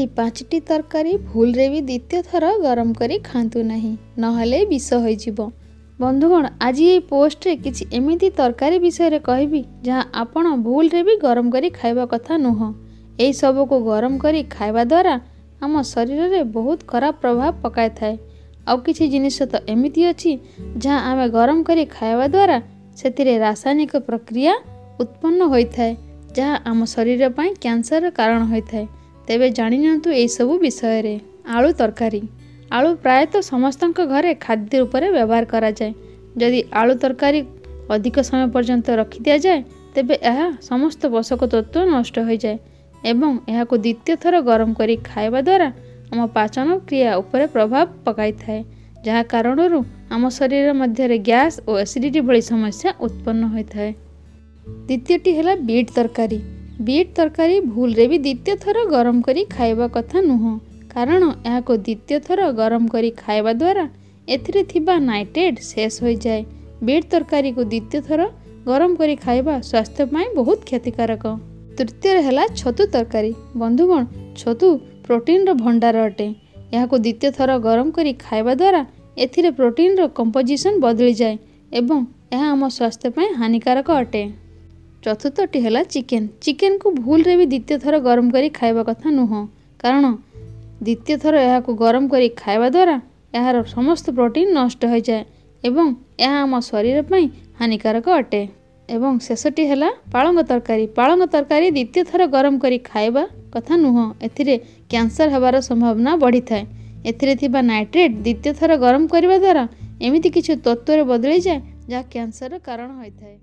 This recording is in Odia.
ଏହି 5ଟି ତରକାରୀ ଭୁଲରେ ବି ଦ୍ୱିତୀୟ ଥର ଗରମ କରି ଖାଆନ୍ତୁ ନାହିଁ, ନହେଲେ ବିଷ ହୋଇଯିବ। ବନ୍ଧୁଗଣ, ଆଜି ଏହି ପୋଷ୍ଟରେ କିଛି ଏମିତି ତରକାରୀ ବିଷୟରେ କହିବି ଯାହା ଆପଣ ଭୁଲରେ ବି ଗରମ କରି ଖାଇବା କଥା ନୁହଁ। ଏହି ସବୁକୁ ଗରମ କରି ଖାଇବା ଦ୍ୱାରା ଆମ ଶରୀରରେ ବହୁତ ଖରାପ ପ୍ରଭାବ ପକାଇଥାଏ। ଆଉ କିଛି ଜିନିଷ ତ ଏମିତି ଅଛି ଯାହା ଆମେ ଗରମ କରି ଖାଇବା ଦ୍ୱାରା ସେଥିରେ ରାସାୟନିକ ପ୍ରକ୍ରିୟା ଉତ୍ପନ୍ନ ହୋଇଥାଏ, ଯାହା ଆମ ଶରୀର ପାଇଁ କ୍ୟାନ୍ସରର କାରଣ ହୋଇଥାଏ। ତେବେ ଜାଣିନିଅନ୍ତୁ ଏହିସବୁ ବିଷୟରେ। ଆଳୁ ତରକାରୀ। ଆଳୁ ପ୍ରାୟତଃ ସମସ୍ତଙ୍କ ଘରେ ଖାଦ୍ୟ ରୂପରେ ବ୍ୟବହାର କରାଯାଏ। ଯଦି ଆଳୁ ତରକାରୀ ଅଧିକ ସମୟ ପର୍ଯ୍ୟନ୍ତ ରଖିଦିଆଯାଏ ତେବେ ଏହା ସମସ୍ତ ପୋଷକ ତତ୍ତ୍ୱ ନଷ୍ଟ ହୋଇଯାଏ ଏବଂ ଏହାକୁ ଦ୍ୱିତୀୟ ଥର ଗରମ କରି ଖାଇବା ଦ୍ୱାରା ଆମ ପାଚନ କ୍ରିୟା ଉପରେ ପ୍ରଭାବ ପକାଇଥାଏ, ଯାହା କାରଣରୁ ଆମ ଶରୀର ମଧ୍ୟରେ ଗ୍ୟାସ୍ ଓ ଏସିଡିଟି ଭଳି ସମସ୍ୟା ଉତ୍ପନ୍ନ ହୋଇଥାଏ। ଦ୍ୱିତୀୟଟି ହେଲା ବିଟ୍ ତରକାରୀ। ବିଟ୍ ତରକାରୀ ଭୁଲରେ ବି ଦ୍ୱିତୀୟ ଥର ଗରମ କରି ଖାଇବା କଥା ନୁହଁ, କାରଣ ଏହାକୁ ଦ୍ୱିତୀୟ ଥର ଗରମ କରି ଖାଇବା ଦ୍ୱାରା ଏଥିରେ ଥିବା ନାଇଟ୍ରେଟ୍ ଶେଷ ହୋଇଯାଏ। ବିଟ୍ ତରକାରୀକୁ ଦ୍ୱିତୀୟ ଥର ଗରମ କରି ଖାଇବା ସ୍ୱାସ୍ଥ୍ୟ ପାଇଁ ବହୁତ କ୍ଷତିକାରକ। ତୃତୀୟରେ ହେଲା ଛତୁ ତରକାରୀ। ବନ୍ଧୁଗଣ, ଛତୁ ପ୍ରୋଟିନ୍ର ଭଣ୍ଡାର ଅଟେ। ଏହାକୁ ଦ୍ୱିତୀୟ ଥର ଗରମ କରି ଖାଇବା ଦ୍ୱାରା ଏଥିରେ ପ୍ରୋଟିନ୍ର କମ୍ପୋଜିସନ୍ ବଦଳିଯାଏ ଏବଂ ଏହା ଆମ ସ୍ୱାସ୍ଥ୍ୟ ପାଇଁ ହାନିକାରକ ଅଟେ। ଚତୁର୍ଥଟି ହେଲା ଚିକେନ୍। ଚିକେନ୍କୁ ଭୁଲରେ ବି ଦ୍ୱିତୀୟ ଥର ଗରମ କରି ଖାଇବା କଥା ନୁହଁ, କାରଣ ଦ୍ୱିତୀୟ ଥର ଏହାକୁ ଗରମ କରି ଖାଇବା ଦ୍ୱାରା ଏହାର ସମସ୍ତ ପ୍ରୋଟିନ୍ ନଷ୍ଟ ହୋଇଯାଏ ଏବଂ ଏହା ଆମ ଶରୀର ପାଇଁ ହାନିକାରକ ଅଟେ। ଏବଂ ଶେଷଟି ହେଲା ପାଳଙ୍ଗ ତରକାରୀ। ପାଳଙ୍ଗ ତରକାରୀ ଦ୍ୱିତୀୟ ଥର ଗରମ କରି ଖାଇବା କଥା ନୁହଁ। ଏଥିରେ କ୍ୟାନ୍ସର ହେବାର ସମ୍ଭାବନା ବଢ଼ିଥାଏ। ଏଥିରେ ଥିବା ନାଇଟ୍ରେଟ୍ ଦ୍ୱିତୀୟ ଥର ଗରମ କରିବା ଦ୍ୱାରା ଏମିତି କିଛି ତତ୍ତ୍ୱରେ ବଦଳିଯାଏ ଯାହା କ୍ୟାନ୍ସରର କାରଣ ହୋଇଥାଏ।